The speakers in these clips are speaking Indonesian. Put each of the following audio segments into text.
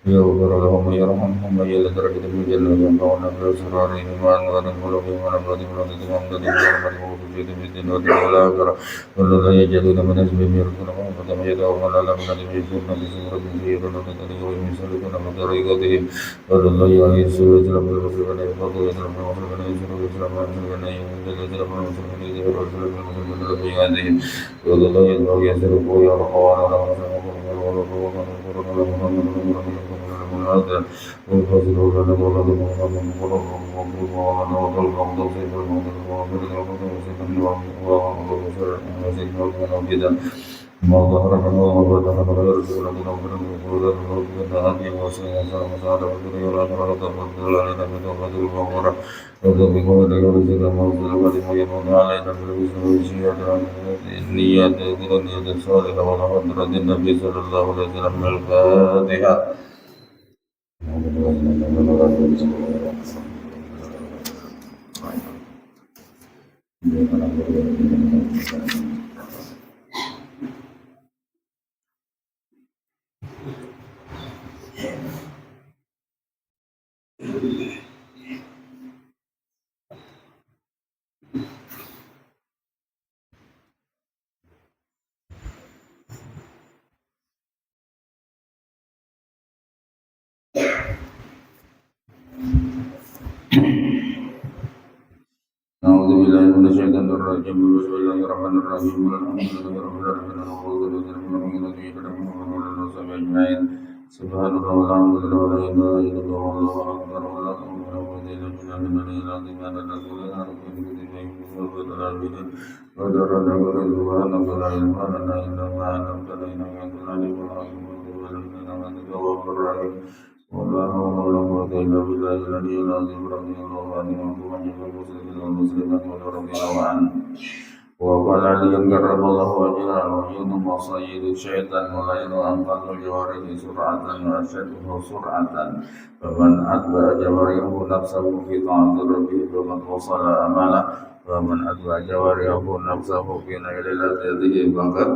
يغفر لهم ويرحمهم وإلى درجة من الجنة ينفعون بأسرارهم وأنوار قلوبهم ونبرة ولدتهم أمدادهم ورحمة وخشية في الدنيا والآخرة والذين يجدون من حزبهم يرسلهم فتم يدعوهم على من يجدون بسورة سيئة وتتلقهم يسلكون بطريقتهم قال الله عليه الصلاة والسلام المسلمين يفضل يسلم المسلمين يسلم الإسلام المسلمين يمتد يسلم المسلمين يزهر الإسلام المسلمين ربي هذه قال الله يدعو يسلم ويرقى على هذا والفضل لنا ولكم محمد ما ظهر منه وبدن غير رسول الله ورسول الله هدي وسنة مساعدة والدنيا والآخرة تفضل علينا بتوبة المغفرة وتوبة رسول المغفرة ولما يمن علينا بالحسن والزيادة النيات النية الصالحة والحضرة النبي صلى الله عليه وسلم الفاتحة. أعوذ بالله من الشيطان الرجيم بسم الله الرحمن الرحيم الحمد لله رب العالمين والصلاة والسلام على سيدنا محمد وعلى آله وصحبه أجمعين سبحان الله والحمد لله ولا إله إلا الله والله أكبر ولا حول ولا قوة إلا بالله العلي العظيم أنا رسول الله رسول الله رب العالمين ودرنا ورضوانك لا علم لنا إلا ما علمتنا إنك أنت العليم الحكيم وإنك أنت التواب الرحيم ولا حول ولا قوة إلا بالله العلي العظيم رضي الله عنه وعن جميع المسلمين والمسلمات ورضي الله عنه وقال علي كرم الله وجهه وعيون مصيد الشيطان ولين أنقذ الجوارح سرعة وأشده سرعة فمن أتبع جوارحه نفسه في طاعة ربه فقد وصل أمله ومن أتبع جوارحه نفسه في نيل لذته فقد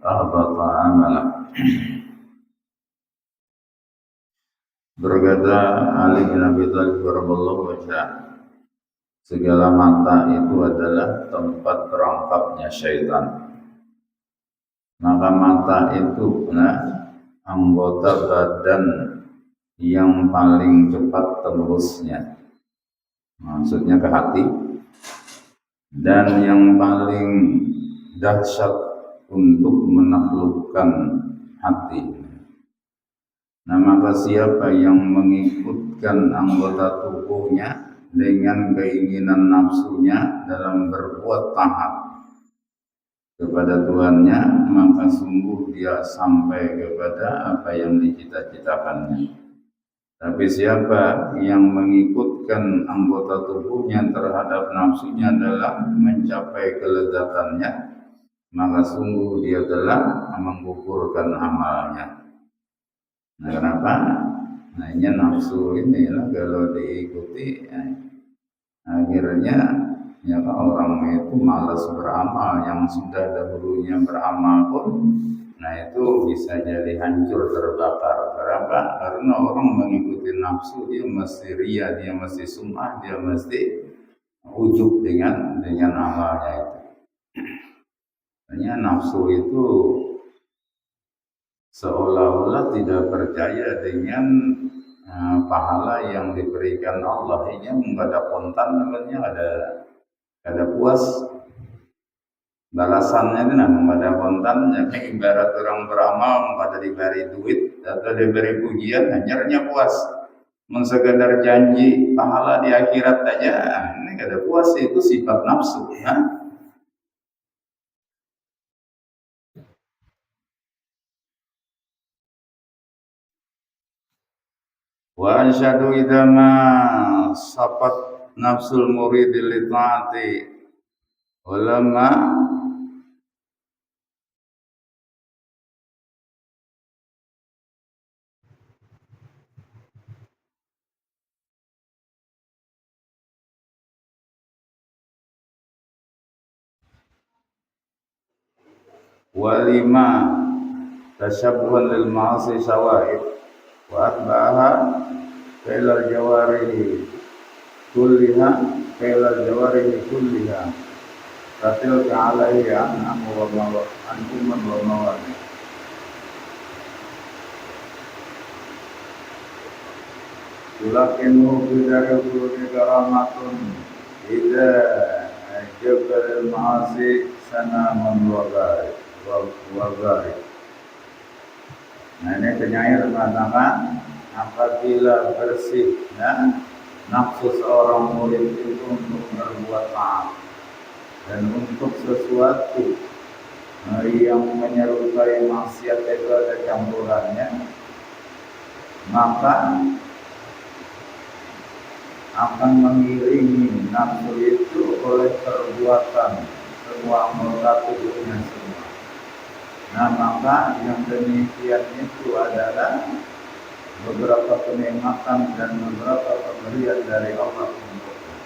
أحبط عمله. Berkata Ali bin Abi Thalib radhiyallahu anhu, segala mata itu adalah tempat perangkapnya syaitan. Maka mata itu anggota badan yang paling cepat tembusnya, maksudnya ke hati, dan yang paling dahsyat untuk menaklukkan hati. Nah, maka siapa yang mengikutkan anggota tubuhnya dengan keinginan nafsunya dalam berbuat taat kepada Tuhannya, maka sungguh dia sampai kepada apa yang dicita-citakannya. Tapi siapa yang mengikutkan anggota tubuhnya terhadap nafsunya dalam mencapai kelezatannya, maka sungguh dia telah menggugurkan amalnya. Nah, kenapa? Nah, ini nafsu ini lah kalau diikuti akhirnya ya orang itu malas beramal, yang sudah dahulunya beramal pun nah itu bisa jadi hancur terbakar. Kenapa? Karena orang mengikuti nafsu, dia mesti ria, dia mesti sum'ah, dia mesti ujub dengan amalnya itu. Hanya nafsu itu seolah-olah tidak percaya dengan pahala yang diberikan Allah. Ini ada kontan namanya, ada puas balasannya itu ada kontannya. Kayak ibarat orang beramal pada diberi duit atau diberi pujian hanya puas. Mensekedar janji pahala di akhirat saja, ini ada puas, itu sifat nafsu. Wa ansyadu idama sapat nafsul muridi li taati ulama walima tashabbuhan lil ma'asi syawaib wa atba'aha kailal jawarihi kulliha kailal jawarihi kulliha tatil ka'alaihi an'amu wa an'uman wa mawani. Tulakinu bidari kuruni karamatun ida jabalil ma'asi sanaman wagari. Nah ini penyair mengatakan apabila bersih nafsu seorang murid itu untuk berbuat maaf dan untuk sesuatu yang menyerupai maksiat itu ada campurannya, maka akan mengiringi nafsu itu oleh perbuatan semua anggota tubuhnya semua. Nah maka yang demikian itu adalah beberapa kenikmatan dan beberapa pemberian dari Allah untuknya.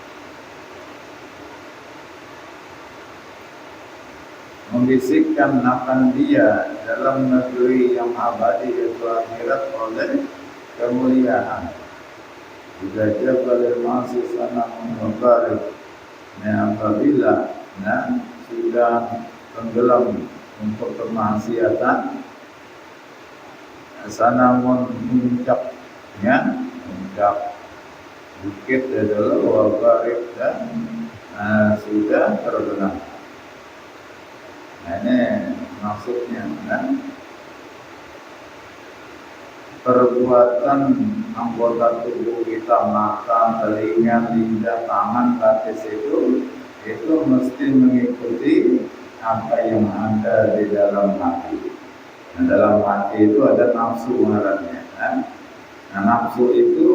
Membisikkan akan dia dalam negeri yang abadi yaitu akhirat oleh kemuliaan. Jika jabalil ma'asi sanamun wabarik. Nah apabila sudah tenggelam untuk kemaksiatan, sanamun puncak bukit adalah wabarik dan sudah terbenam. Nah ini maksudnya perbuatan anggota tubuh kita, mata, telinga, lidah, tangan, kaki itu mesti mengikuti apa yang ada di dalam hati. Nah, dalam hati itu ada nafsu ngarannya. Nah, nafsu itu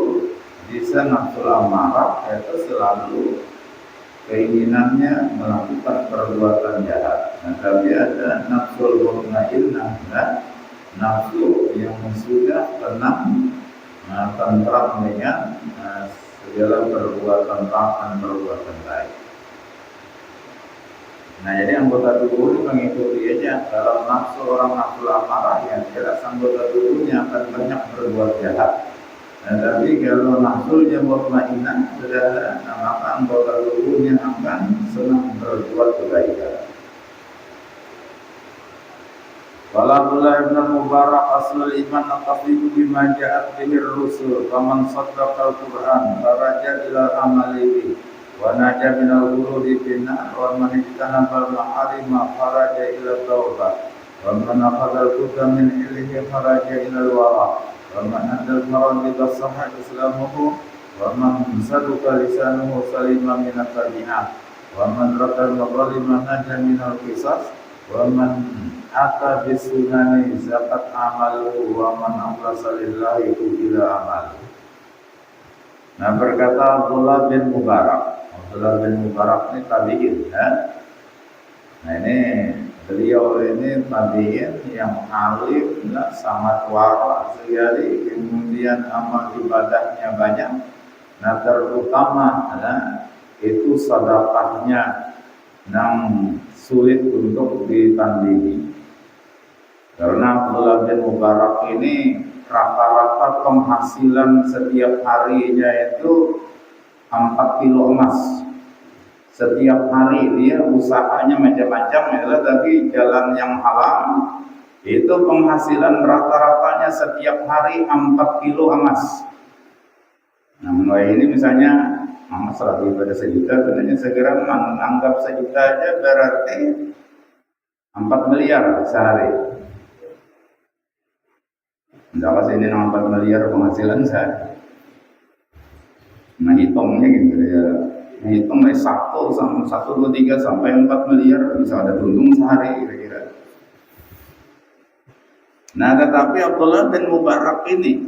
bisa nafsu amarah, yaitu selalu keinginannya melakukan perbuatan jahat. Nah, tapi ada nafsu mutmainnah, nafsu yang sudah tenang, tentram dengan segala perbuatan taat dan perbuatan baik. Nah jadi anggota tubuh ini mengikuti aja. Kalau nafsu orang nafsu amarah, ya jelas anggota tubuhnya akan banyak berbuat jahat. Nah tapi kalau nafsunya mutmainnah sudah ada, maka anggota tubuhnya akan senang berbuat kebaikan. Walabullah ibn Mubarak aslul iman atafiku bima ja'at bihir rusul faman saddaqal Qur'an faraja ila amalihi wa naja minal ghururi binnar wa man ijtanabal maharima faraja ila taubah wa man akhadal huda min ilmihi faraja ila wara wa man adal maradida sahha islamuhu wa man saduka lisanuhu salima minat tabi'ah wa man radal maghalima naja minal qisas wa man ata bisunani zakat amalu wa man akhlasa lillahi ila amal. Nah berkata Abdullah bin Mubarak ini tabi'in Nah ini beliau ini tabi'in yang alim, sangat wara sekali, kemudian amal ibadahnya banyak. Nah terutama itu sedekahnya yang sulit untuk ditandingi. Karena Abdullah bin Mubarak ini rata-rata penghasilan setiap harinya itu 4 kilo emas. Setiap hari dia usahanya macam-macam ya, tapi jalan yang halal itu penghasilan rata-ratanya setiap hari 4 kilo emas. Nah, mulai ini misalnya emas lebih pada 1 juta, sebenarnya segera menganggap 1 juta aja berarti 4 miliar sehari. Misalnya ini 4 miliar penghasilan saya. Nah hitungnya gitu ya. Hitung dari 1, 2, 3 sampai 4 miliar bisa ada untung sehari kira-kira. Nah tetapi Abdullah bin Mubarak ini,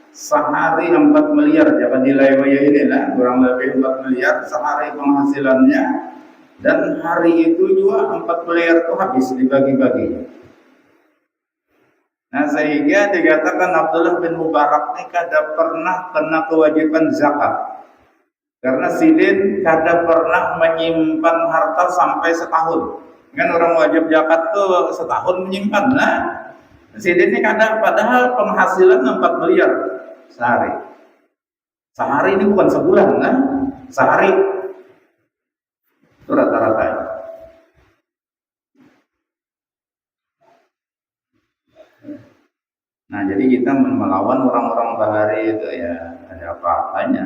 sehari 4 miliar, jangan dilewaya ini kurang lebih 4 miliar sehari penghasilannya, dan hari itu juga 4 miliar itu habis dibagi-bagi. Nah sehingga dikatakan Abdullah bin Mubarak ini kada pernah kena kewajiban zakat. Karena sidin kada pernah menyimpan harta sampai setahun. Kan orang wajib zakat tuh setahun menyimpan. Nah, presiden ini kadang padahal penghasilan 4 miliar sehari. Sehari ini bukan sebulan, nah, sehari itu rata-rata. Nah, jadi kita melawan orang-orang bahari itu ya ada apa-apanya.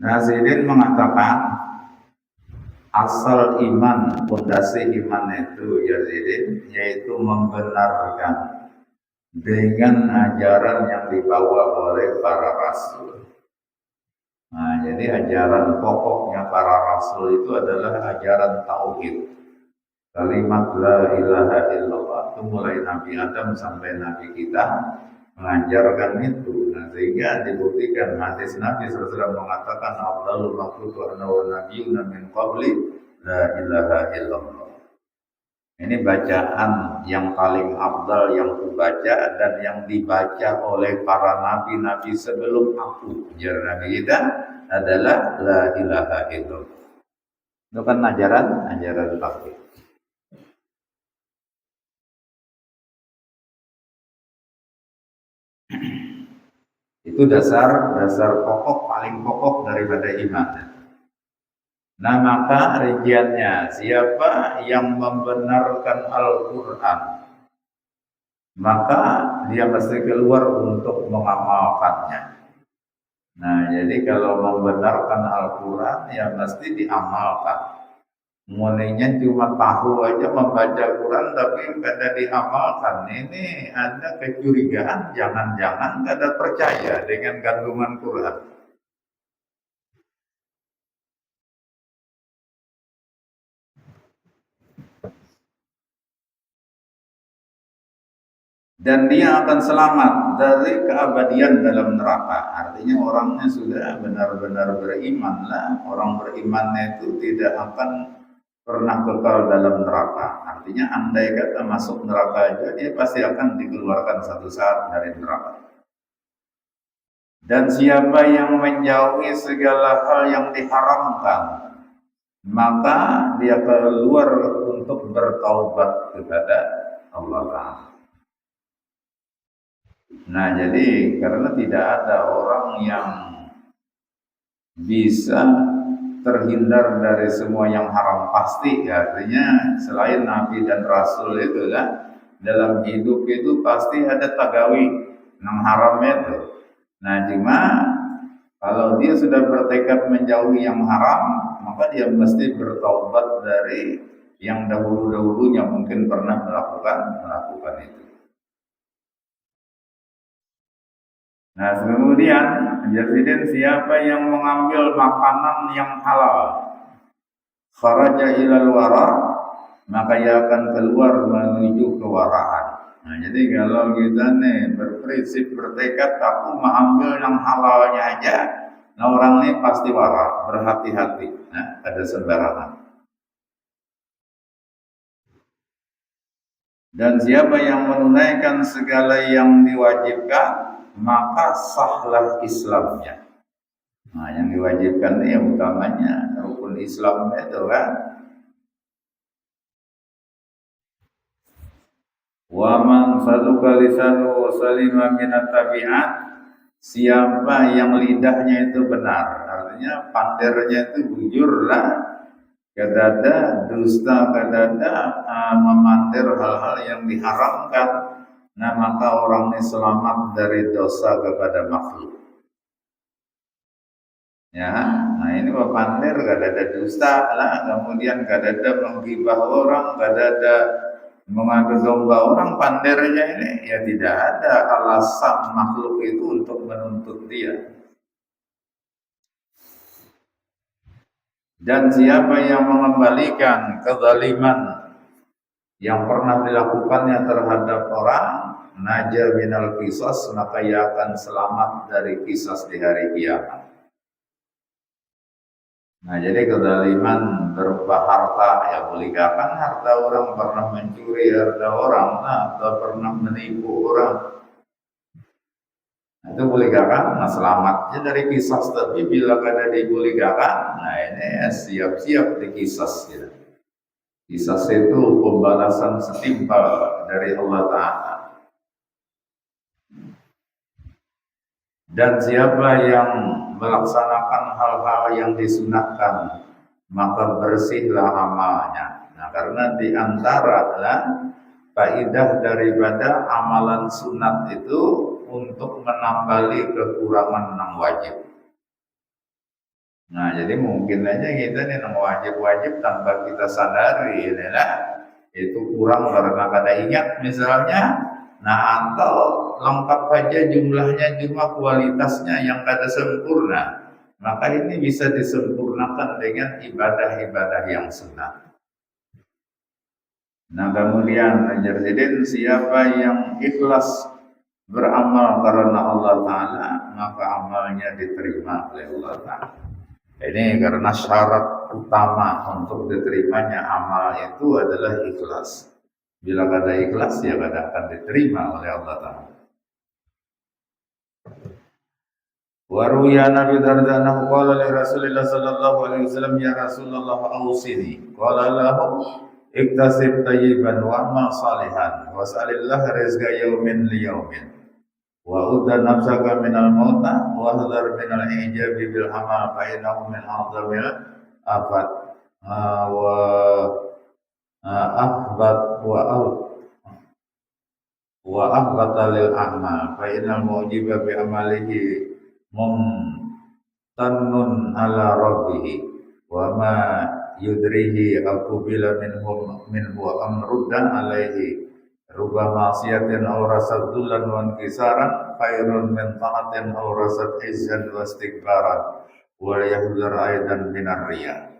Nazidin mengatakan asal iman, fondasi iman itu Yazidin, yaitu membenarkan dengan ajaran yang dibawa oleh para rasul. Nah, jadi ajaran pokoknya para rasul itu adalah ajaran tauhid. Kalimat la ilaha illallah itu mulai Nabi Adam sampai Nabi kita mengajarkan itu. Nah, sehingga dibuktikan hadis Nabi SAW mengatakan afdalul makhluq wa nabiyyuna min qabli la ilaha illallah. Ini bacaan yang paling afdal yang kubaca dan yang dibaca oleh para nabi-nabi sebelum aku. Ajaran Nabi kita adalah la ilaha illallah. Itu kan ajaran tauhid. Itu dasar pokok paling pokok daripada iman. Nah, maka rinciannya, siapa yang membenarkan Al-Quran, maka dia mesti keluar untuk mengamalkannya. Nah, jadi kalau membenarkan Al-Quran, ya mesti diamalkan. Mulainya cuma tahu aja membaca Quran, tapi nggak ada diamalkan. Ini ada kecurigaan, jangan-jangan nggak ada percaya dengan kandungan Quran. Dan dia akan selamat dari keabadian dalam neraka. Artinya orangnya sudah benar-benar beriman lah. Orang berimannya itu tidak akan pernah kekal dalam neraka. Artinya andai kata masuk neraka aja, dia pasti akan dikeluarkan satu saat dari neraka. Dan siapa yang menjauhi segala hal yang diharamkan, maka dia keluar untuk bertaubat kepada Allah Ta'ala. Nah, jadi karena tidak ada orang yang bisa terhindar dari semua yang haram pasti, artinya selain Nabi dan Rasul itu kan dalam hidup itu pasti ada tagawi yang haram itu. Nah, cuma kalau dia sudah bertekad menjauhi yang haram, maka dia mesti bertaubat dari yang dahulu-dahulunya mungkin pernah melakukan itu. Nah, kemudian Yazidin siapa yang mengambil makanan yang halal, kharaja ilal wara, maka ia akan keluar menuju kewaraan. Nah, jadi kalau kita nih berprinsip bertekad aku mengambil yang halalnya aja, nah orang ini pasti wara, berhati-hati, nah, ada sembarangan. Dan siapa yang menunaikan segala yang diwajibkan, maka sahlah Islamnya. Nah, yang diwajibkan ini yang utamanya rukun Islam itu kan. Wa man saduqa lisanu salima minat tabi'at, siapa yang lidahnya itu benar, artinya pandernya itu bujur lah, kadada dusta, kadada memandir hal-hal yang diharamkan. Nah, maka orang ini selamat dari dosa kepada makhluk. Ya, nah ini pandir, gak ada dusta lah, kemudian gak ada menggibah orang, gak ada mengadu domba orang, pandirnya ini ya tidak ada alasan makhluk itu untuk menuntut dia. Dan siapa yang mengembalikan kezaliman yang pernah dilakukannya terhadap orang, naja minal qisas, maka ia akan selamat dari qisas di hari kiamat. Nah, jadi kezaliman berupa harta, ya boleh kan harta orang, pernah mencuri harta orang, atau pernah menipu orang. Nah, itu boleh kan? Nah, selamatnya dari kisah, tapi bila kada dibully kan, nah ini siap-siap dikisas gitu. Kisas itu pembalasan setimpal dari Allah Ta'ala. Dan siapa yang melaksanakan hal-hal yang disunahkan, maka bersihlah amalnya. Nah, karena di antara faedah daripada amalan sunat itu untuk menambali kekurangan yang wajib. Nah, jadi mungkin aja kita nih yang wajib-wajib tanpa kita sadari, itu kurang karena kada ingat misalnya. Nah, atau lengkap aja jumlahnya, cuma kualitasnya yang kada sempurna. Maka ini bisa disempurnakan dengan ibadah-ibadah yang sunat. Nah, kemudian jadi siapa yang ikhlas beramal karena Allah Ta'ala, maka amalnya diterima oleh Allah Ta'ala. Ini karena syarat utama untuk diterimanya amal itu adalah ikhlas. Bila kada ikhlas, ya kada akan diterima oleh Allah Ta'ala. Waruya Nabi Darda anhu qala li Rasulillah sallallahu alaihi wasallam, ya Rasulullah awsini. Qala lahu iktasib tayyiban wa amal salihan was'alillah rizqa yaumin li yaumin wa udda nafsaka minal mauta wa hadar minal ijabi bil amal fa innahu min a'zamil afat wa ahbat wa ahbata lil amal fa innal mujiba bi amalihi mumtannun ala rabbih wa ma yudrihi aqubila minhu amruddan alaihi rubba ma'siyatin aw rasadullan wa inkisaran khairun min ta'atin aw rasad izzan wa istikbaran wa yahdhar aidan minar riya.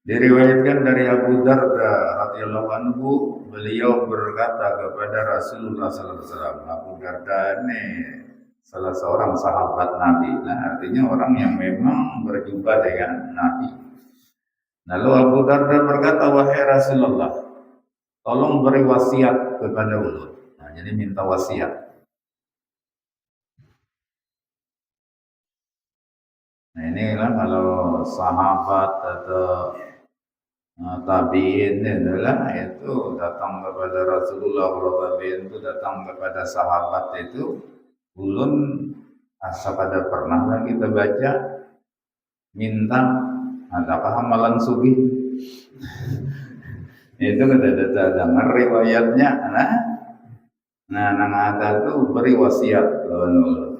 Diriwayatkan dari Abu Darda radhiyallahu anhu, beliau berkata kepada Rasulullah sallallahu alaihi wasallam. Abu Darda ini salah seorang sahabat Nabi. Nah, artinya orang yang memang berjumpa dengan Nabi. Lalu Abu Darda berkata, wahai Rasulullah, tolong beri wasiat kepada ulun. Nah, jadi minta wasiat. Nah, inilah kalau sahabat atau tabi'in adalah itu datang kepada Rasulullah, kalau tabi'in itu datang kepada sahabat itu, ulun asa pada pernah kita baca minta adakah amalan sugi. Itu kada dengar riwayatnya. Nah nang ada tuh beri wasiat lawan ulun.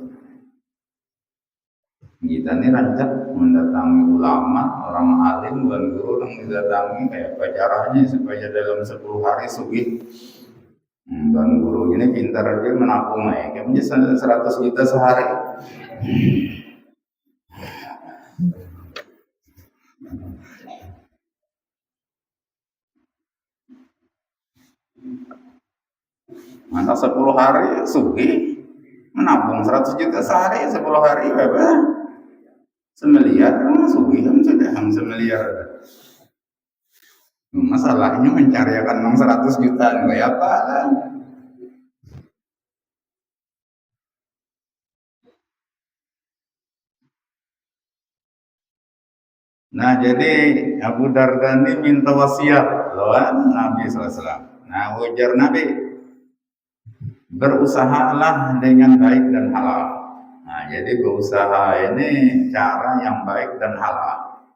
Kita ini rancak mendatangi ulama, orang alim, dan guru yang didatangi kayak caranya supaya dalam 10 hari sugih. Dan guru ini pintar dia menabung kayaknya 100 juta sehari. Maka 10 hari sugih menabung 100 juta sehari, 10 hari berapa? Semiliar, sugih sudah 1 miliar. Masalahnya mencarikan 100 juta kayak apa kan? Nah, jadi Abu Darda ini minta wasiat lawan Nabi SAW. Nah, ujar Nabi, berusahalah dengan baik dan halal. Nah, jadi berusaha ini cara yang baik dan halal.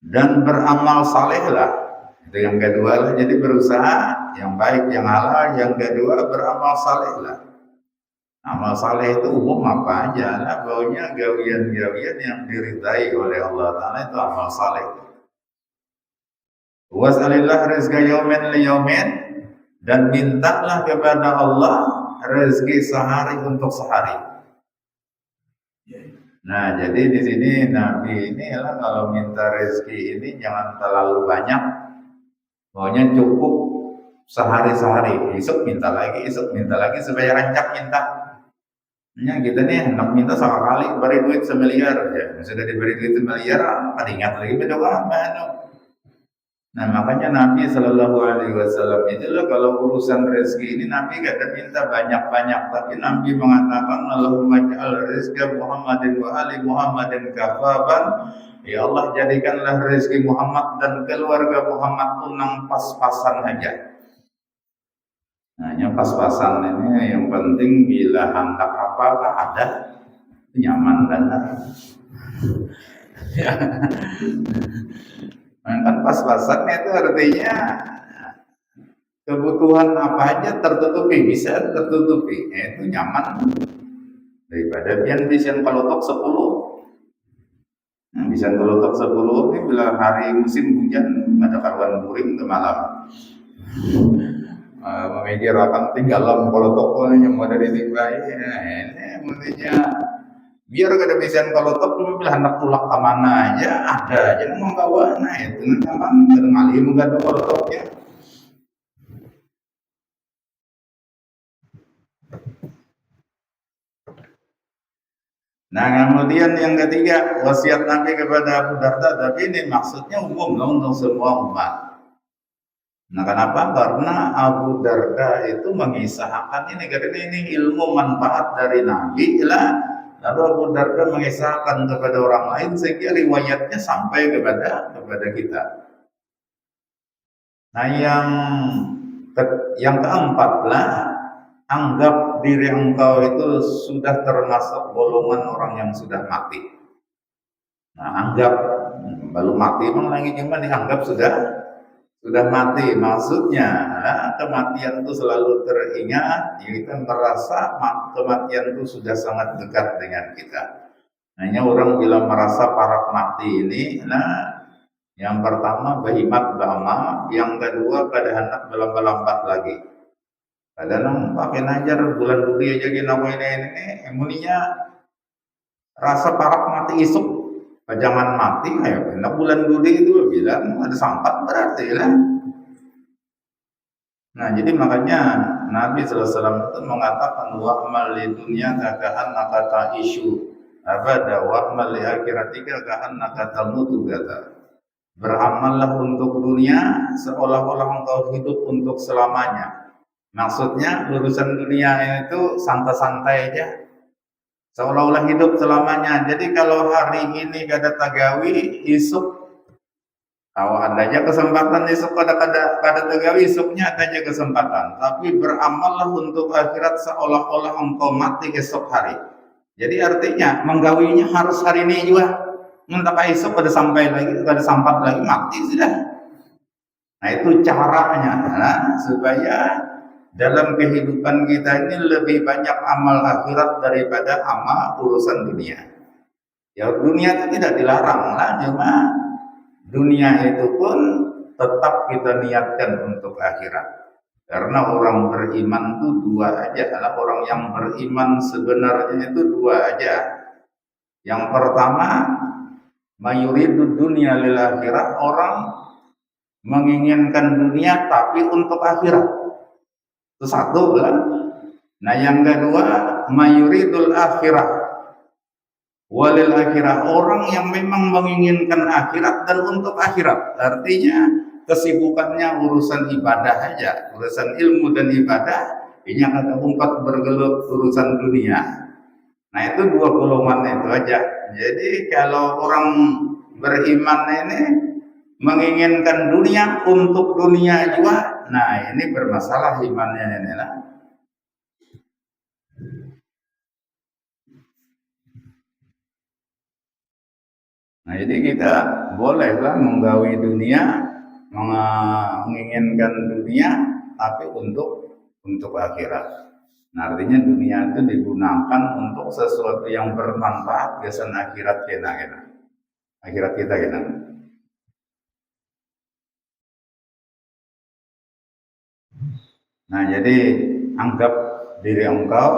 Dan beramal salehlah. Itu yang kedua lah. Jadi berusaha yang baik, yang halal. Yang kedua beramal salehlah. Amal saleh itu umum apa aja. Nah, baunya gawian-gawian yang diridai oleh Allah Ta'ala itu amal saleh. Was'alillah rizqa yaumin li yaumin, dan mintalah kepada Allah rezeki sehari untuk sehari. Nah, jadi di sini Nabi ini lah kalau minta rezeki ini jangan terlalu banyak. Maunya cukup sehari-sehari. Esok minta lagi supaya rancak minta. Ya kita nih hendak minta sekali beri duit semiliar ya, sudah diberi duit semiliar, pada ingat lagi berdoa apa? Nah makanya Nabi Shallallahu Alaihi Wasallam itu loh kalau urusan rezeki ini Nabi gak ada minta banyak-banyak, tapi Nabi mengatakan Allahumma ja'al rizqa Muhammadin wa ali Muhammadin kafaban. Ya Allah jadikanlah rezeki Muhammad dan keluarga Muhammad tuh nang pas-pasan aja. Nah yang pas-pasan ini yang penting bila hendak apa-apa ada nyaman dan ya. Nah, kan pas-pasan itu artinya kebutuhan apa aja tertutupi, bisa tertutupi, itu nyaman daripada bisa kalotok 10. Nah, bisa kalotok 10 ini bila hari musim hujan ada karuan buring ke malam. Memikir akan tinggal kalotok yang ada di tibai, ini mestinya biar gak ada bisa kalotok cuma bila hendak tulak ke mana aja ada aja membawa, nah itu memang ngalim gak ada kalotoknya. Nah kemudian yang ketiga wasiat Nabi kepada Abu Darda, tapi ini maksudnya umum lah untuk semua umat. Nah kenapa? Karena Abu Darda itu mengisahkan ini ilmu manfaat dari Nabi lah. Lalu Abu Darda mengisahkan kepada orang lain sehingga riwayatnya sampai kepada kita. Nah yang keempat lah, anggap diri engkau itu sudah termasuk golongan orang yang sudah mati. Nah anggap baru mati memang lagi cuma dianggap sudah mati. Maksudnya kematian itu selalu teringat, kita merasa kematian itu sudah sangat dekat dengan kita. Hanya orang bila merasa parat mati ini, nah yang pertama berhimat bama, yang kedua pada hendak berlambat lagi. Kadang pakai najar bulan duri aja gini emuninya rasa parat mati isuk. Jangan mati, ayo hendak bulan duri itu bilang ada sampat berarti lah. Nah jadi makanya Nabi SAW itu mengatakan wa'mal li dunya ka'annaka ta'ishu abada wa'mal li akhiratika ka'annaka tamutu gata. Beramallah untuk dunia seolah-olah engkau hidup untuk selamanya. Maksudnya urusan dunia itu santai-santai aja, seolah-olah hidup selamanya. Jadi kalau hari ini gak ada tagawi, isuk kalau ada aja kesempatan isuk pada tagawi, isuknya ada aja kesempatan. Tapi beramallah untuk akhirat seolah-olah engkau mati esok hari. Jadi artinya menggawinya harus hari ini juga. Entah isuk pada sampai lagi, pada sampat lagi mati sudah. Nah itu caranya, supaya dalam kehidupan kita ini lebih banyak amal akhirat daripada amal urusan dunia. Ya dunia itu tidak dilarang lah, cuma dunia itu pun tetap kita niatkan untuk akhirat. Karena orang beriman itu dua aja, adalah orang yang beriman sebenarnya itu dua aja. Yang pertama, mayuridu dunia lil akhirat, orang menginginkan dunia tapi untuk akhirat. Itu satu kan. Nah yang kedua mayuridul akhirah walil akhirah, orang yang memang menginginkan akhirat dan untuk akhirat. Artinya kesibukannya urusan ibadah aja, urusan ilmu dan ibadah, ini kata umpat bergelut urusan dunia. Nah itu dua golongan itu aja. Jadi kalau orang beriman ini menginginkan dunia untuk dunia juga, nah ini bermasalah imannya ini lah. Nah jadi kita bolehlah menggawi dunia, menginginkan dunia, tapi untuk akhirat. Nah artinya dunia itu digunakan untuk sesuatu yang bermanfaat kesan akhirat kita. Akhirat kita. Nah jadi anggap diri engkau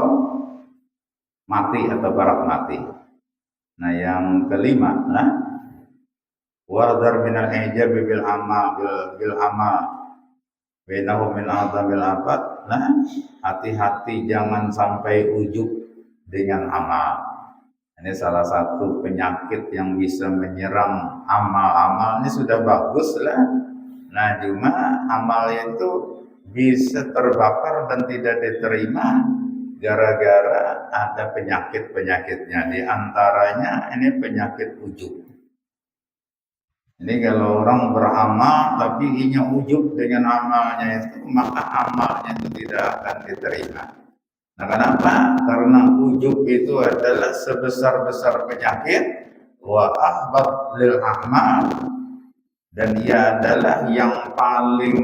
mati atau barat mati. Nah yang kelima, wardar minal ijab bil amal bainahu min a'dhamil afat. Nah hati-hati jangan sampai ujub dengan amal. Ini salah satu penyakit yang bisa menyerang amal. Ini sudah bagus lah. Nah, cuma amalnya itu bisa terbakar dan tidak diterima gara-gara ada penyakit-penyakitnya. Di antaranya ini penyakit ujub. Ini kalau orang beramal tapi ingin ujub dengan amalnya itu, maka amalnya itu tidak akan diterima. Nah, kenapa? Karena ujub itu adalah sebesar-besar penyakit, wa ahbab lil amal, dan ia adalah yang paling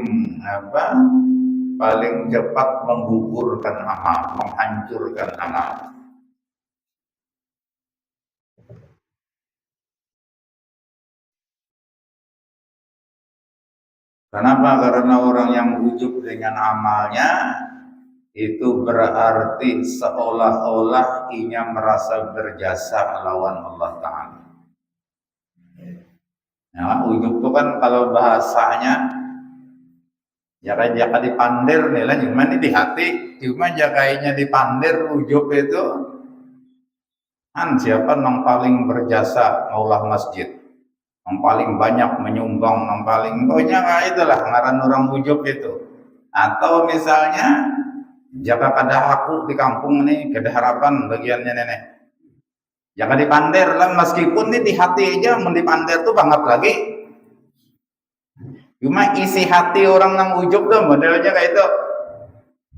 cepat menggugurkan amal, menghancurkan amal. Kenapa? Karena orang yang ujub dengan amalnya itu berarti seolah-olah ia merasa berjasa lawan Allah Ta'ala. Nah, ujub itu kan kalau bahasanya jaka dipandir nih lah, cuma ini di hati, cuma jakainya dipandir. Ujub itu siapa yang paling berjasa maulah masjid, yang paling banyak menyumbang, yang paling pokoknya itulah ngaran orang ujub itu. Atau misalnya jaka kada aku di kampung nih, kada harapan bagiannya nenek. Jaka dipandir lah, meskipun nih di hati aja mau dipandir tuh banget lagi. Cuma isi hati orang yang ujub tuh modelnya kayak itu.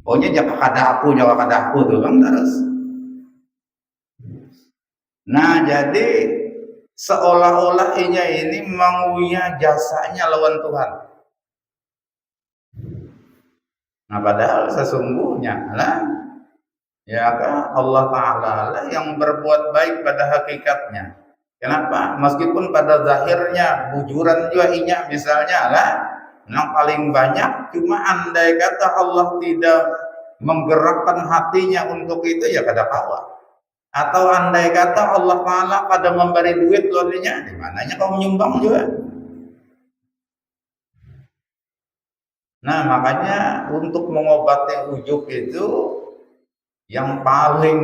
Pokoknya jaka kada aku tuh bang terus. Nah, jadi seolah-olah ini menguya jasanya lawan Tuhan. Nah, padahal sesungguhnya lah ya kan Allah Ta'ala lah yang berbuat baik pada hakikatnya. Kenapa? Meskipun pada zahirnya bujuran juga inya misalnya lah yang paling banyak, cuma andai kata Allah tidak menggerakkan hatinya untuk itu ya kada kawa. Atau andai kata Allah Ta'ala pada memberi duit lorinya, di mananya kau menyumbang juga. Nah, makanya untuk mengobati ujub itu yang paling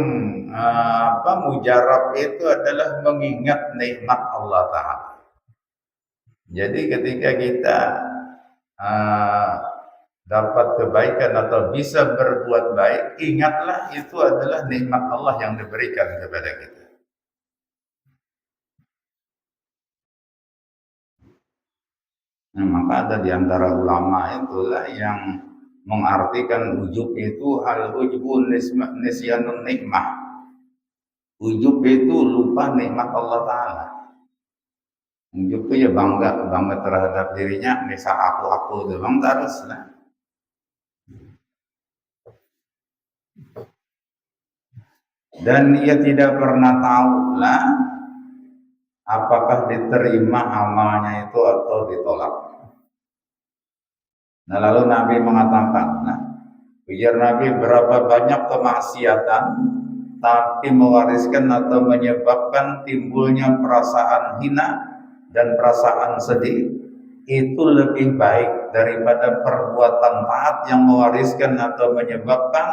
mujarab itu adalah mengingat nikmat Allah Ta'ala. Jadi ketika kita dapat kebaikan atau bisa berbuat baik, ingatlah itu adalah nikmat Allah yang diberikan kepada kita. Nah, maka ada di antara ulama itulah yang mengartikan ujub itu al-ujbu nisyanun nikmah. Ujub itu lupa nikmat Allah Ta'ala. Ujub itu ya bangga terhadap dirinya, misal aku doang terus lah. Dan ia tidak pernah tahu lah apakah diterima amalnya itu atau ditolak. Nah, lalu Nabi mengatakan, ujar Nabi, berapa banyak kemaksiatan tapi mewariskan atau menyebabkan timbulnya perasaan hina dan perasaan sedih, itu lebih baik daripada perbuatan taat yang mewariskan atau menyebabkan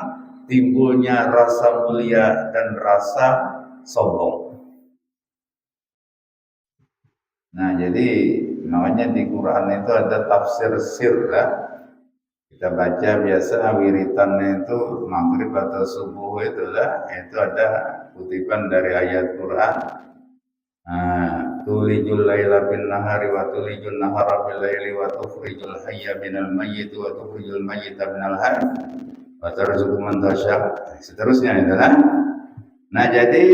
timbulnya rasa mulia dan rasa sombong. Nah, jadi namanya di Quran itu ada tafsir sir lah. Kita baca biasa wiritannya itu maghrib atau subuh itulah, itu ada kutipan dari ayat Quran. Tulijul laila bin nahari wa tulijul nahara bil laili wa tukhrijul hayya minal mayyit wa tukhrijul mayyita minal hayy wa tarzuqu man tasya. Seterusnya itulah. Nah, jadi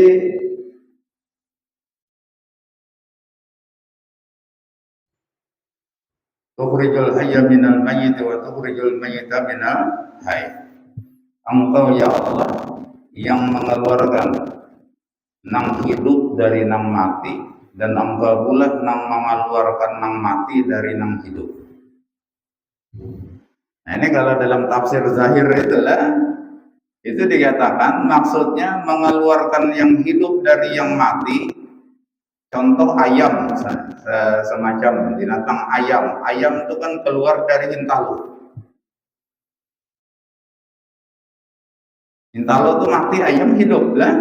tukhrijul hayya minal mayyit wa tukhrijul mayyita minal hayy. Engkau ya Allah yang mengeluarkan nang hidup dari nang mati, dan engkau pula nang mengeluarkan nang mati dari nang hidup. Nah, ini kalau dalam tafsir zahir itulah, itu dikatakan maksudnya mengeluarkan yang hidup dari yang mati. Contoh ayam, semacam binatang ayam itu kan keluar dari intalu. Intalo itu mati, ayam hidup lah.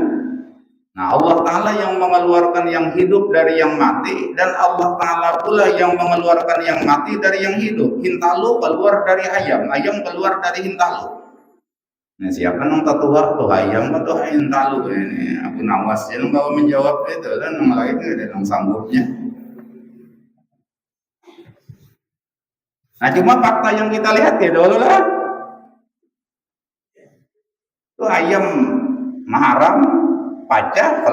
Nah, Allah Ta'ala yang mengeluarkan yang hidup dari yang mati, dan Allah Ta'ala pula yang mengeluarkan yang mati dari yang hidup. Hintalu keluar dari ayam, ayam keluar dari hintalu. Nah, siapa nang tatuha tuh ayam atau hintalu ini? Aku nawas ya, kalau menjawab itu kan yang lain ada yang sanggupnya. Nah, cuma fakta yang kita lihat ya dulu lah. Tuh ayam maharam, pajak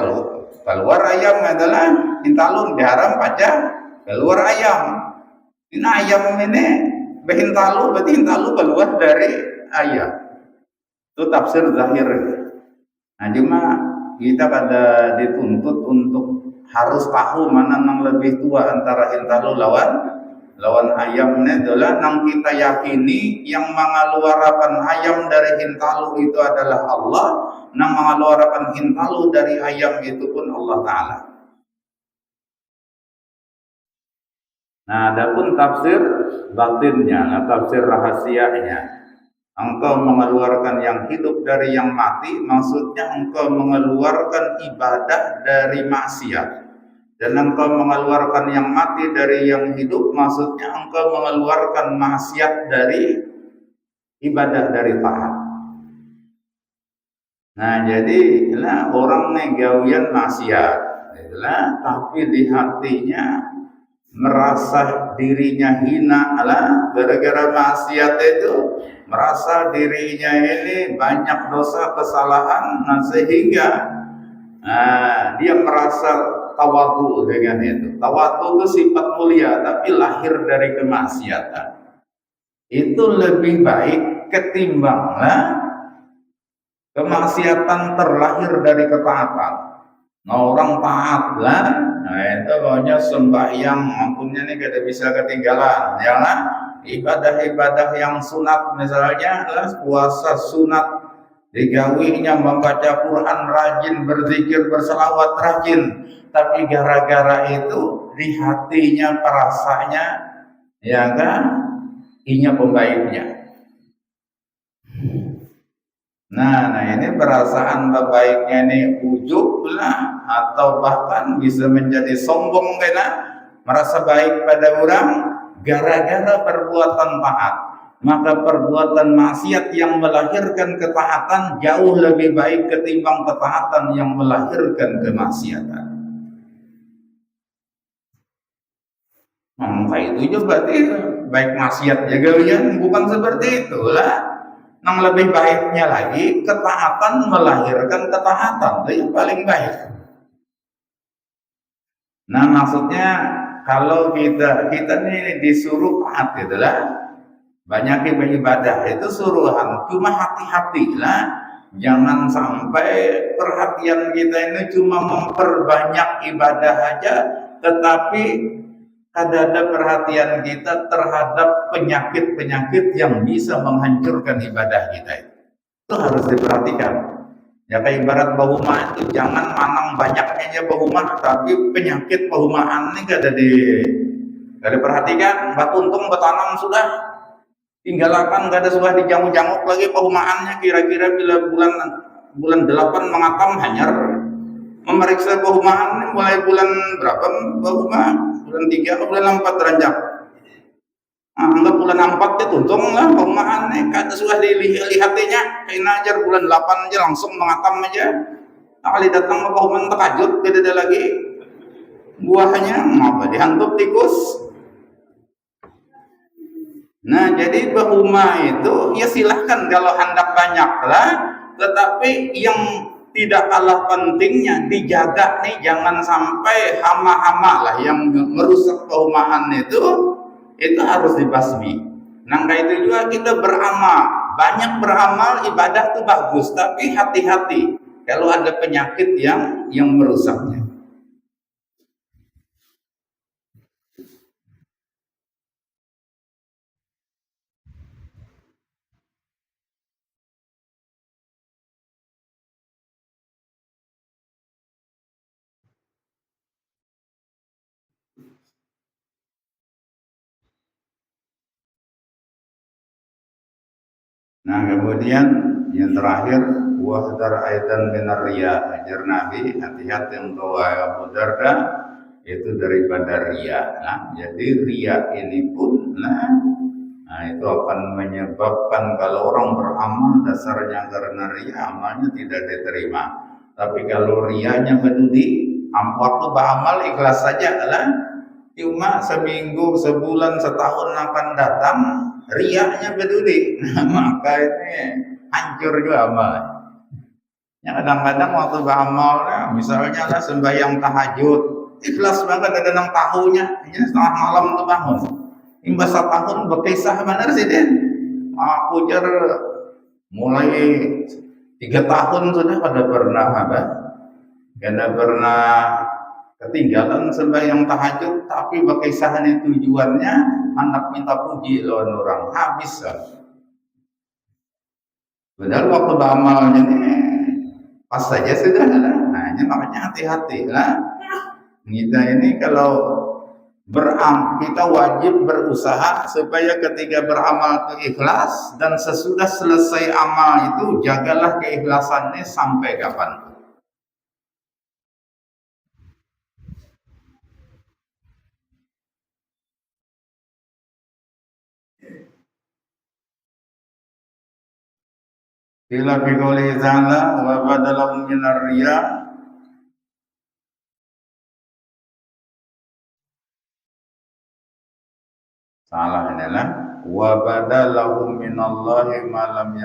keluar ayam adalah hintalu diharam pajak keluar ayam. Ini ayam ini behintalu, berarti hintalu keluar dari ayam. Itu tafsir zahir. Nah, cuma kita pada dituntut untuk harus tahu mana yang lebih tua antara hintalu lawan ayamnya adalah nang kita yakini yang mengeluarkan ayam dari hintalu itu adalah Allah, nang mengeluarkan hintalu dari ayam itu pun Allah Ta'ala. Nah, adapun tafsir batinnya, tafsir rahasianya, engkau mengeluarkan yang hidup dari yang mati, maksudnya engkau mengeluarkan ibadah dari maksiat. Dan engkau mengeluarkan yang mati dari yang hidup, maksudnya engkau mengeluarkan maksiat dari ibadah, dari taat. Nah, jadi orang negawian maksiat, tapi di hatinya merasa dirinya hina lah gara-gara maksiat itu, merasa dirinya ini banyak dosa kesalahan, nah sehingga dia merasa tawadu dengan itu. Tawadu itu sifat mulia tapi lahir dari kemaksiatan. Itu lebih baik ketimbang kemaksiatan terlahir dari ketaatan. Nah, orang taat lah, nah itu pokoknya sembahyang ampunnya nih kada bisa ketinggalan, jangan ibadah-ibadah yang sunat misalnya puasa sunat, digawinya membaca Quran rajin, berzikir, berselawat rajin, tapi gara-gara itu di hatinya perasaannya ya kan inya pembaiknya. Nah ini perasaan baiknya ini ujub lah, atau bahkan bisa menjadi sombong karena merasa baik pada orang gara-gara perbuatan taat. Maka perbuatan maksiat yang melahirkan ketaatan jauh lebih baik ketimbang ketaatan yang melahirkan kemaksiatan. Maka itu juga berarti baik maksiat jaga ya, bukan seperti itulah. Yang lebih baiknya lagi ketaatan melahirkan ketaatan, itu yang paling baik. Nah, maksudnya kalau kita nih disuruh taat itulah, banyak ibadah itu suruhan, cuma hati-hatilah jangan sampai perhatian kita ini cuma memperbanyak ibadah aja, tetapi ada perhatian kita terhadap penyakit-penyakit yang bisa menghancurkan ibadah kita. Itu harus diperhatikan. Ya kayak ibarat bahuma itu, jangan manang banyaknya bahuma, tapi penyakit bahumaan ini gak diperhatikan. Bak untung bertanam sudah, tinggalkan gak ada sudah dijanguk-janguk lagi bahumaannya, kira-kira bila bulan 8 mengatam hanyar. Memeriksa bahumaan mulai bulan berapa bahuma? Bulan 3 atau bulan 4 ranjang. Anggap bulan 4 itu untung lah bahumaan nih, kata sudah dilihat-lihatnya, kayak ajar bulan 8 aja langsung mengatam aja. Kali datang ke bahumaan terkajut, tidak ada lagi buahnya, apa dihantup tikus. Nah, jadi bahuma itu ya silahkan kalau hendak banyak lah, tetapi yang tidak kalah pentingnya dijaga nih, jangan sampai hama-hama lah yang merusak kehumaan itu harus dibasmi. Nah kayak itu juga kita beramal, banyak beramal ibadah itu bagus, tapi hati-hati kalau ada penyakit yang merusaknya. Nah kemudian yang terakhir wahdar aidan minar riya. Ajar Nabi, hati-hati engkau wahai Abu Darda itu daripada riya. Nah, jadi riya ini pun itu akan menyebabkan kalau orang beramal dasarnya karena riya, amalnya tidak diterima. Tapi kalau riyanya peduli, waktu beramal ikhlas saja lah, cuma seminggu, sebulan, setahun akan datang, riyanya peduli, maka ini hancur juga amalnya. Ya, kadang-kadang waktu beramal, misalnya lah sembahyang tahajud, ikhlas banget ada 6 tahunnya, ini setengah malam tuh bangun. Imbas setahun berkisah benar sih Den. Aku jar mulai 3 tahun sudah pada pernah apa? Karena pernah ketinggalan sembahyang tahajud, tapi berkisah ini tujuannya anak minta puji lawan orang, habis kan. Padahal waktu beramalnya ini pas saja sudah lah. Nah, ini makanya hati-hati lah. Kita ini kalau kita wajib berusaha supaya ketika beramal itu ikhlas, dan sesudah selesai amal itu jagalah keikhlasannya sampai kapan. Bila fi qouli ta'ala wa badalahum minar riya salah inilah wa badalahum minallahi ma lam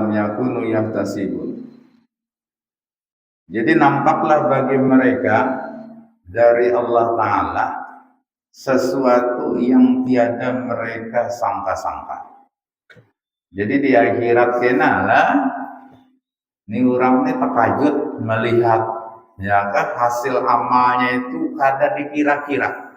yakunu yahtasibun. Jadi nampaklah bagi mereka dari Allah Ta'ala sesuatu yang tiada mereka sangka-sangka. Jadi di akhirat kenalah ini orang ini terkajut melihat ya kan hasil amalnya itu kada dikira-kira.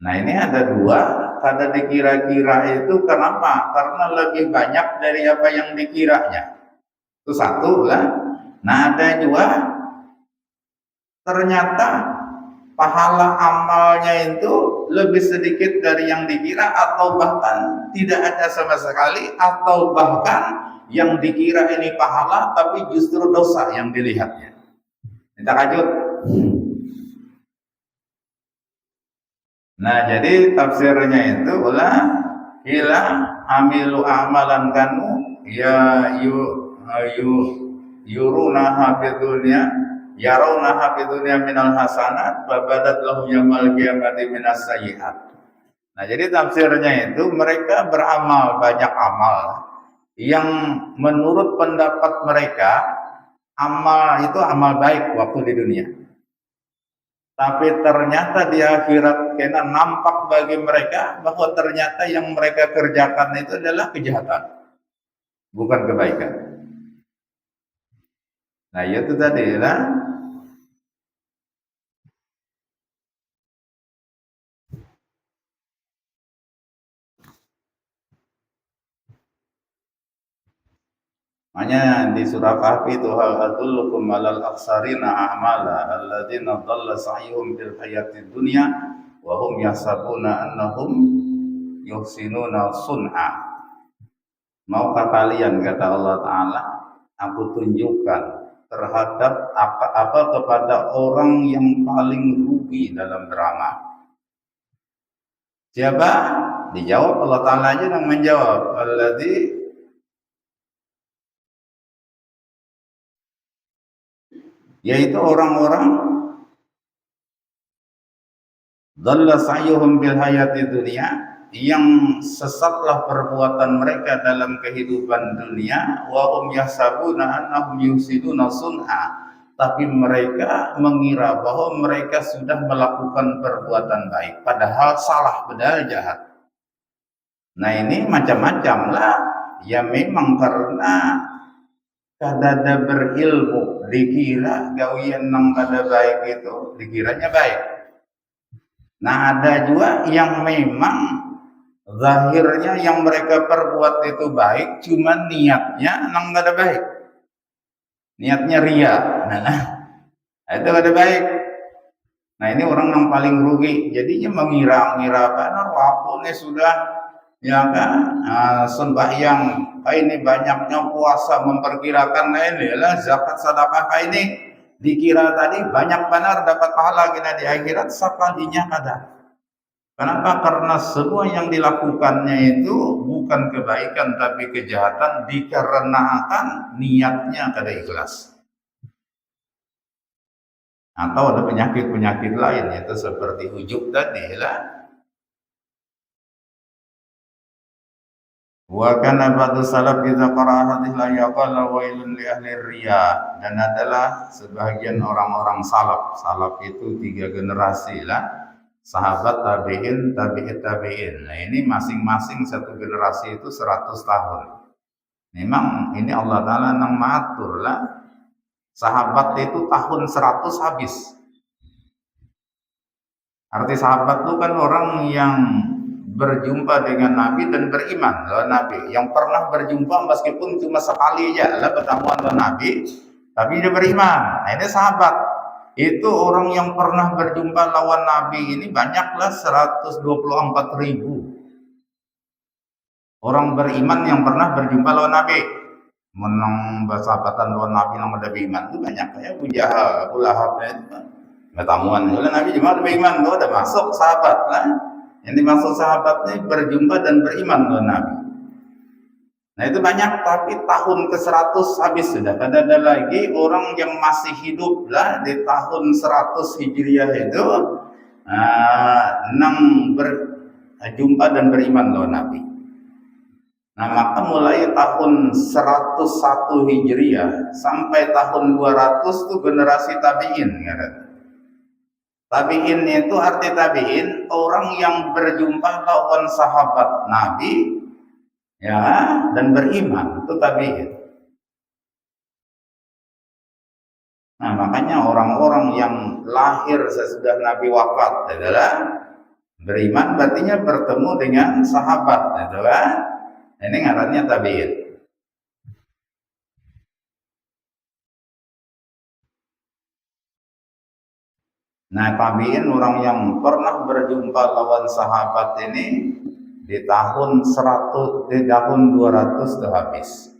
Nah ini ada dua, kada dikira-kira itu kenapa? Karena lebih banyak dari apa yang dikiranya. Itu satu lah. Nah ada dua, ternyata pahala amalnya itu lebih sedikit dari yang dikira, atau bahkan tidak ada sama sekali, atau bahkan yang dikira ini pahala tapi justru dosa yang dilihatnya. Kita lanjut. Nah jadi tafsirnya itu ulah ila amilu amalan kanu ya yuruna fid dunya yarawna fid dunya minal hasanat babadat lahum yaumil qiyamati minas sayyi'at. Nah jadi tafsirnya itu mereka beramal banyak amal yang menurut pendapat mereka amal itu amal baik waktu di dunia. Tapi ternyata di akhirat kena nampak bagi mereka bahwa ternyata yang mereka kerjakan itu adalah kejahatan, bukan kebaikan. Nah itu tadi lah. Makanya di surah Kahfi itu hal adullukum alal aksarina a'mala alladzina dhalla sa'yuhum fil hayatid dunya wa hum yahsabuna annahum yuhsinuna sun'a. Maukah kalian, kata Allah Ta'ala, aku tunjukkan terhadap apa kepada orang yang paling rugi dalam beramal. Siapa? Dijawab Allah Ta'ala aja yang menjawab. Alladzi yaitu orang-orang dhalla sa'yuhum bil hayati dunia, yang sesatlah perbuatan mereka dalam kehidupan dunia, wa hum yahsabuna annahum yuhsinuna sun'a, tapi mereka mengira bahwa mereka sudah melakukan perbuatan baik padahal salah, padahal jahat. Nah ini macam-macam lah ya, memang karena kadada berilmu dikira gawian nang kada baik itu dikiranya baik. Nah ada juga yang memang zahirnya yang mereka perbuat itu baik, cuman niatnya nang kada baik, niatnya ria. Nah itu kada baik. Nah ini orang yang paling rugi, jadinya mengira-ngira apa, nah aku ini sudah Ya kan, sembahyang ini banyaknya puasa memperkirakan ini lah zakat sedekah ini dikira tadi banyak benar dapat pahala kita di akhirat sekalinya kada. Kenapa? Karena semua yang dilakukannya itu bukan kebaikan tapi kejahatan dikarenakan niatnya kada ikhlas. Atau ada penyakit-penyakit lain yaitu seperti ujub tadi lah. Wa kana ba'du salaf idza qara'a hadhihi la yaqala wailun li ahli riya, dan adalah sebagian orang-orang salaf. Salaf itu 3 generasi lah. Sahabat, tabi'in, tabi'in. Nah, ini masing-masing satu generasi itu 100 tahun. Memang ini Allah Ta'ala nang matur lah. Sahabat itu tahun 100 habis. Arti sahabat itu kan orang yang berjumpa dengan Nabi dan beriman lawan Nabi, yang pernah berjumpa meskipun cuma sekali aja lah pertemuan lawan Nabi, tapi dia beriman. Nah, ini sahabat. Itu orang yang pernah berjumpa lawan Nabi ini banyaklah 124.000 orang beriman yang pernah berjumpa lawan Nabi. Menang bersahabatan lawan Nabi yang ada beriman itu banyak ya. Abu Jahal, Abu Lahab itu pertemuan lawan Nabi cuma ada beriman, itu ada masuk sahabat lah. Yang dimaksud sahabatnya berjumpa dan beriman dengan Nabi. Nah itu banyak, tapi tahun ke-100 habis sudah. Kada ada lagi orang yang masih hidup lah di tahun 100 Hijriah itu berjumpa dan beriman dengan Nabi. Nah maka mulai tahun 101 Hijriah sampai tahun 200 itu generasi tabi'in ya. Tabi'in itu arti tabi'in orang yang berjumpa lawan sahabat Nabi ya dan beriman, itu tabi'in. Nah makanya orang-orang yang lahir sesudah Nabi wafat adalah beriman, berartinya bertemu dengan sahabat, adalah ini ngarannya tabi'in. Nah, tabi'in orang yang pernah berjumpa lawan sahabat ini di tahun 100, di tahun 200 sudah habis.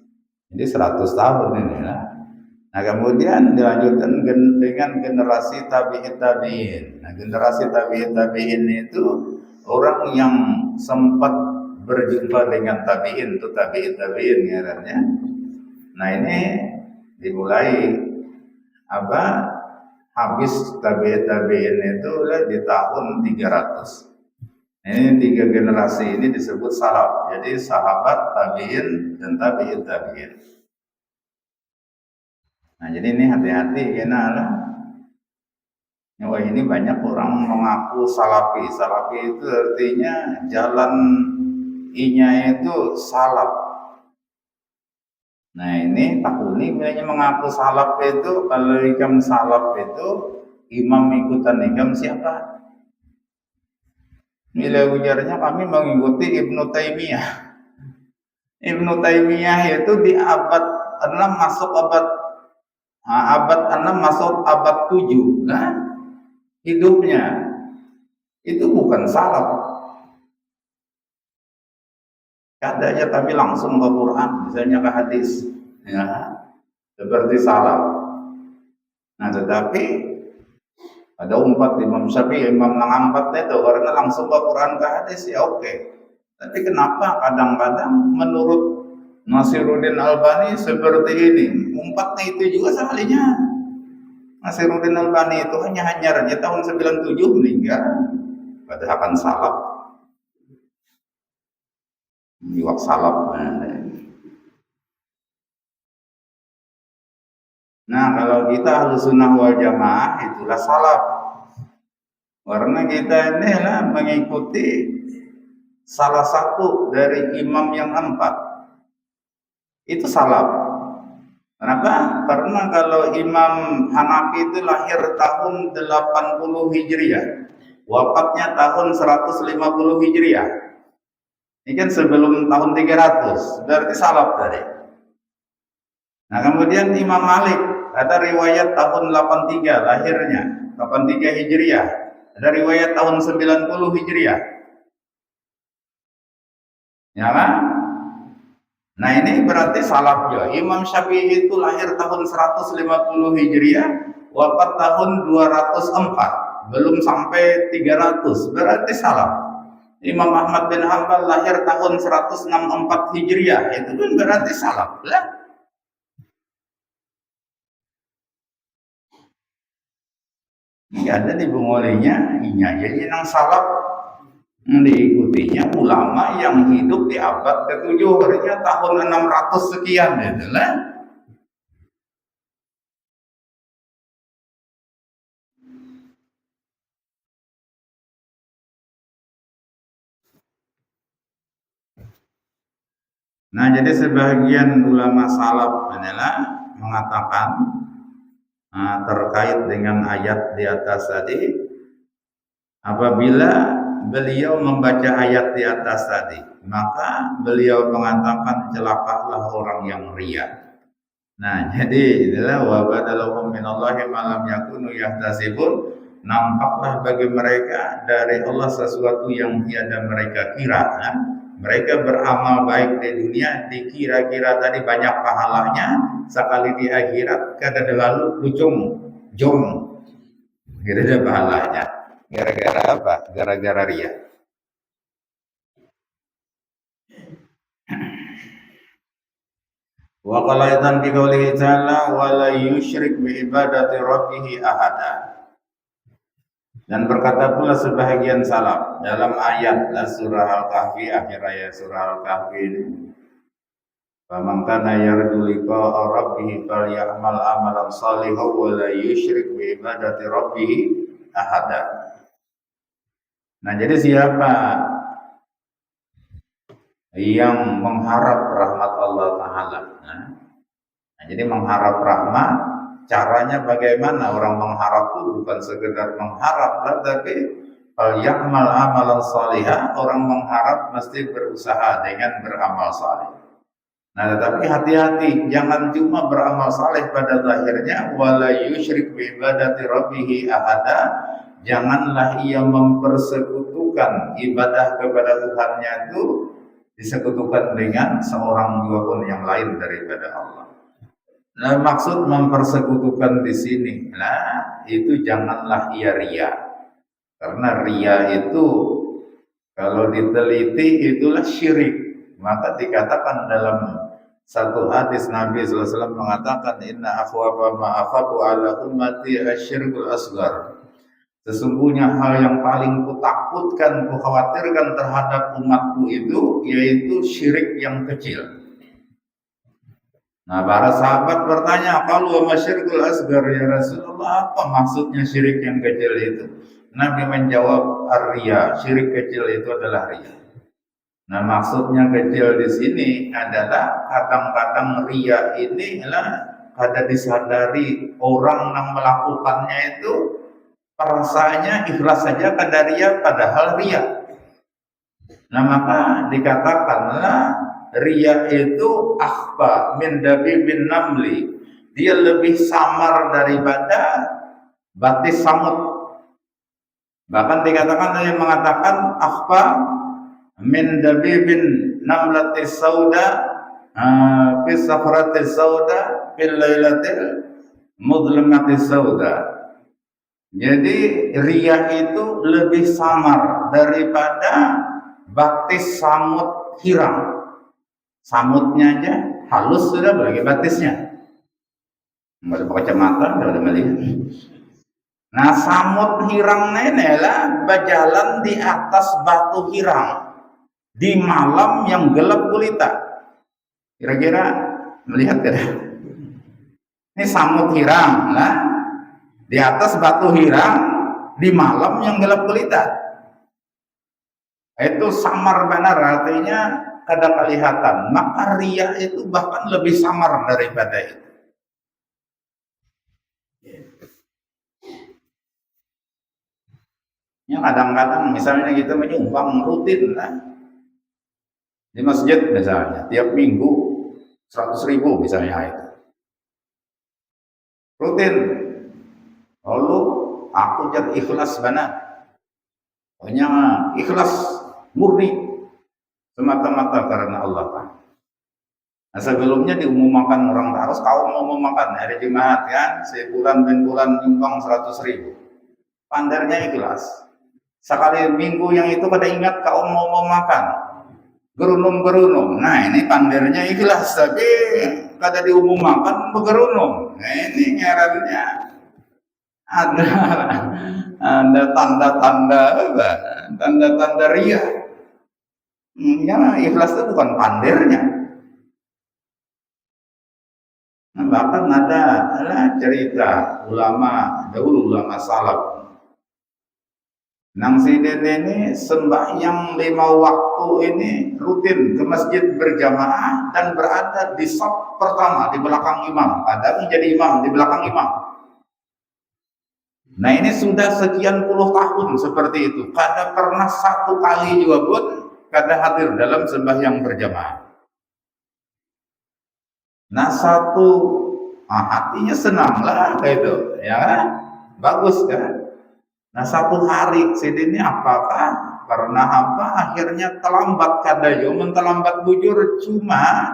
Jadi 100 tahun ini lah. Nah, kemudian dilanjutkan dengan generasi tabi'in. Nah, generasi tabi'in itu orang yang sempat berjumpa dengan tabi'in, itu tabi'in ya. Nah, ini dimulai apa? Habis tabi'in itu di tahun 300. Ini 3 generasi ini disebut salaf. Jadi sahabat, tabi'in, dan tabi'in. Nah jadi ini hati-hati karena wah ini banyak orang mengaku salafi. Salafi itu artinya jalan I-nya itu salaf. Nah ini takuni bilangnya mengaku salaf itu, kalau ikam salaf itu imam ikutan ikam siapa? Nilai ujarnya kami mengikuti Ibnu Taimiyah. Ibnu Taimiyah itu di abad 6 masuk abad 6 masuk abad 7. Nah hidupnya itu bukan salaf. Kada aja tapi langsung ke Quran, misalnya ke hadis, ya, seperti salaf. Nah, tetapi ada Imam Syafi'i, Imam nang 4 itu karena langsung ke Quran ke hadis ya oke. Tapi kenapa kadang-kadang menurut Nasiruddin Albani seperti ini? 4-nya itu juga sekalinya. Nasiruddin Albani itu hanya aja tahun 97 meninggal, padahal akan salaf. Jiwak salaf. Nah kalau kita Ahlus Sunnah wal Jamaah itulah salaf, karena kita ini lah mengikuti salah satu dari imam yang 4 itu salaf. Kenapa? Karena kalau Imam Hanafi itu lahir tahun 80 Hijriah, wafatnya tahun 150 Hijriah. Ini kan sebelum tahun 300, berarti salaf tadi. Nah kemudian Imam Malik, ada riwayat tahun 83 lahirnya, 83 Hijriah. Ada riwayat tahun 90 Hijriah. Ya kan? Nah ini berarti salaf juga. Imam Syafi'i itu lahir tahun 150 Hijriah, wafat tahun 204, belum sampai 300, berarti salaf. Imam Ahmad bin Hanbal lahir tahun 164 Hijriah, itu pun berarti salaf. Lah. Ini ada di bungolinya, jadi yang salaf diikutinya ulama yang hidup di abad ke-7, artinya tahun 600 sekian itu lah. Nah, jadi sebagian ulama salaf adalah mengatakan terkait dengan ayat di atas tadi, apabila beliau membaca ayat di atas tadi, maka beliau mengatakan celakalah orang yang riya. Nah, jadi inilah wa badalahum minallahi ma lam yakunu yahtasibun, nampaklah bagi mereka dari Allah sesuatu yang tiada mereka kira. Nah, mereka beramal baik di dunia, dikira-kira tadi banyak pahalanya, sekali di akhirat kada lalu ujung jom, tidak ada pahalanya. Gara-gara apa? Gara-gara ria. Wa qala aidan bi qoulihi ta'ala wa la yusyrik bi ibadati rabbih ahada. Dan berkata pula sebahagian salaf dalam ayat surah Al-Kahfi, akhir ayat surah Al-Kahfi ini, faman kana yarju liqa'a rabbih falyamal amalan shalihan wa la yusyrik bi ibadati rabbih ahada. Nah, jadi siapa yang mengharap rahmat Allah Ta'ala, nah, jadi mengharap rahmat, caranya bagaimana? Orang mengharap itu bukan sekedar mengharap, tapi ya'mal amalan salihah, orang mengharap mesti berusaha dengan beramal saleh. Nah, tetapi hati-hati, jangan cuma beramal saleh pada zahirnya, wala yusyrik bi ibadati rabbih ahada, janganlah ia mempersekutukan ibadah kepada Tuhannya itu disekutukan dengan seorang dua pun yang lain daripada Allah. Nah, maksud mempersekutukan di sini, nah itu janganlah ia ria, karena ria itu kalau diteliti itulah syirik. Maka dikatakan dalam satu hadis Nabi SAW mengatakan, inna akhwafa ma'afaku ala ummati asyirkul asgar. Sesungguhnya hal yang paling kutakutkan, kukhawatirkan terhadap umatku itu yaitu syirik yang kecil. Nah, para sahabat bertanya, kalau syirkul asgar ya Rasulullah, apa maksudnya syirik yang kecil itu? Nabi menjawab, ar-riya, syirik kecil itu adalah riya. Nah, maksudnya kecil di sini adalah kadang-kadang riya ini adalah kada disadari orang yang melakukannya itu perasaannya ikhlas saja kada ria padahal ria. Nah, maka dikatakanlah ria itu akhfa min dabibin namli, dia lebih samar daripada batis samut. Bahkan dikatakan ada yang mengatakan akhfa min dabibin namlatis sauda fi safratis sauda fil lailatil mudlamatis sauda. Jadi ria itu lebih samar daripada batis samut hirang. Samutnya aja halus sudah, bagi batisnya. Nggak ada pakai kacamata, nggak ada melihat. Nah, samut hirang ini adalah berjalan di atas batu hirang di malam yang gelap gulita. Kira-kira melihat tidak? Ini samut hirang, lah. Di atas batu hirang di malam yang gelap gulita. Itu samar benar, artinya kada kelihatan. Maka ria itu bahkan lebih samar daripada itu. Ya, kadang-kadang misalnya kita menyumbang rutin lah di masjid misalnya tiap minggu 100.000 misalnya itu rutin. Lalu aku jadi ikhlas benar, pokoknya ikhlas murni, semata-mata karena Allah Ta'ala. Nah, sebelumnya diumumkan orang harus kaum mengumumkan hari Jumat kan, sebulan bulan nyumbang 100.000. Pandarnya ikhlas. Sekali minggu yang itu pada ingat kaum mau makan. Gerunum. Nah ini pandarnya ikhlas tapi kada diumumkan bergerunum. Nah ini ngarannya ada tanda-tanda ria. Ya ikhlas itu bukan pandernya. Nah, bahkan ada cerita ulama dahulu, ulama salaf. Nang Siden ini sembahyang 5 waktu ini rutin ke masjid berjamaah dan berada di saf pertama di belakang imam. Ada menjadi imam di belakang imam. Nah ini sudah sekian puluh tahun seperti itu. Kada pernah satu kali juga pun kada hadir dalam sembahyang berjamaah. Nah hatinya senang lah gitu, ya kan? Bagus kan? Nah satu hari ini apakah karena apa akhirnya terlambat kadayo terlambat bujur cuma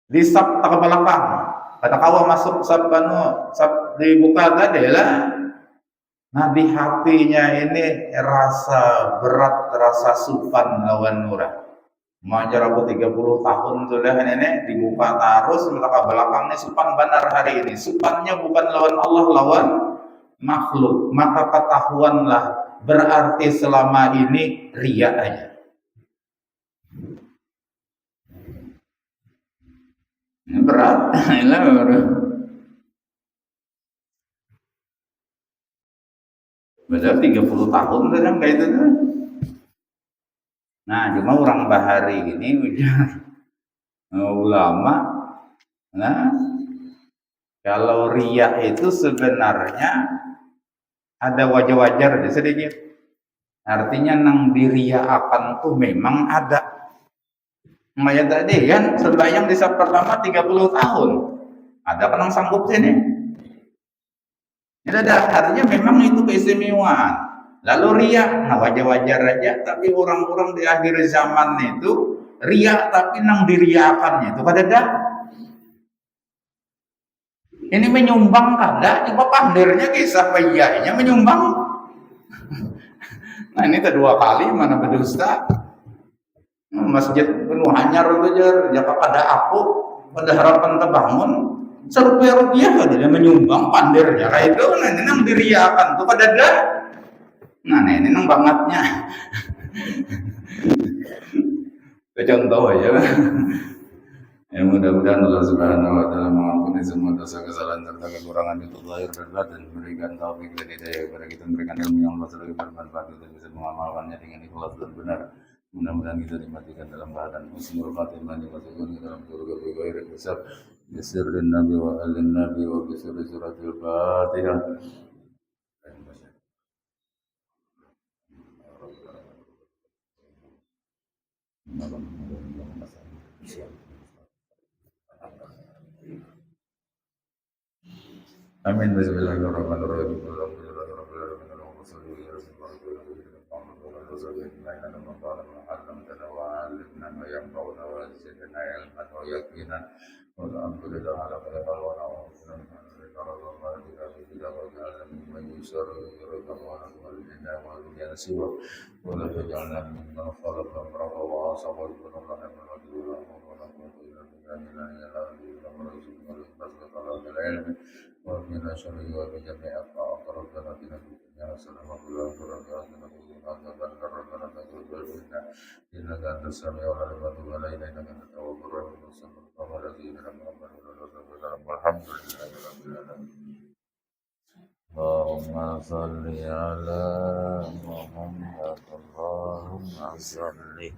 di sab tak belakang. Kata kawa masuk sab dibuka tadi lah. Nah di hatinya ini rasa berat, rasa supan lawan nurah. Mengajar aku 30 tahun sudah nenek dibuka terus mereka belakangnya supan benar hari ini. Supannya bukan lawan Allah, lawan makhluk. Maka ketahuanlah berarti selama ini ria aja. Berat, Padahal 30 tahun kan kayak itu. Nah, cuma orang bahari ini udah ulama. Nah, kalau riya itu sebenarnya ada wajar-wajar sedikit. Artinya nang diriyakan tuh memang ada. Makanya tadi kan sembahyang di saat pertama 30 tahun. Ada kan yang sanggup sini? Tidak ada, artinya memang itu keistimewaan. Lalu riya, nah wajar-wajar aja. Tapi orang-orang di akhir zaman itu riya tapi nang diriakannya itu pada dah. Ini menyumbang kada, coba pandirnya kisah payahnya menyumbang. Nah ini kedua kali mana berdusta. Masjid penuh hanyar itu jaka pada aku pada harapan terbangun serupiah-rupiah kan dia menyumbang pandirnya kayak itu. Nah ini nang diriakan tuh pada dah. Nah ini nang bangetnya. Contoh aja. Ya mudah-mudahan Allah Subhanahu wa taala mengampuni semua dosa kesalahan serta kekurangan itu lahir dan batin, memberikan taufik dan hidayah kepada kita, memberikan ilmu yang lebih bermanfaat dan bisa mengamalkannya dengan ikhlas dan benar. Mudah-mudahan kita dimatikan dalam keadaan husnul khatimah, dimasukkan ke dalam surga bighairi hisab. Bisirrin Nabi wa alin Nabi wa bisirri suratil Fatihah. Amin. Bismillahirrahmanirrahim. ومن شر وبجميع الطاعات ربنا بنا في الدنيا حسنة وفي الآخرة حسنة وقنا عذاب النار ربنا تقبل منا إنك أنت السميع العليم وتب علينا إنك أنت التواب الرحيم وصلى الله على سيدنا محمد وعلى آله وسلم والحمد لله رب العالمين. اللهم صل على محمد اللهم صل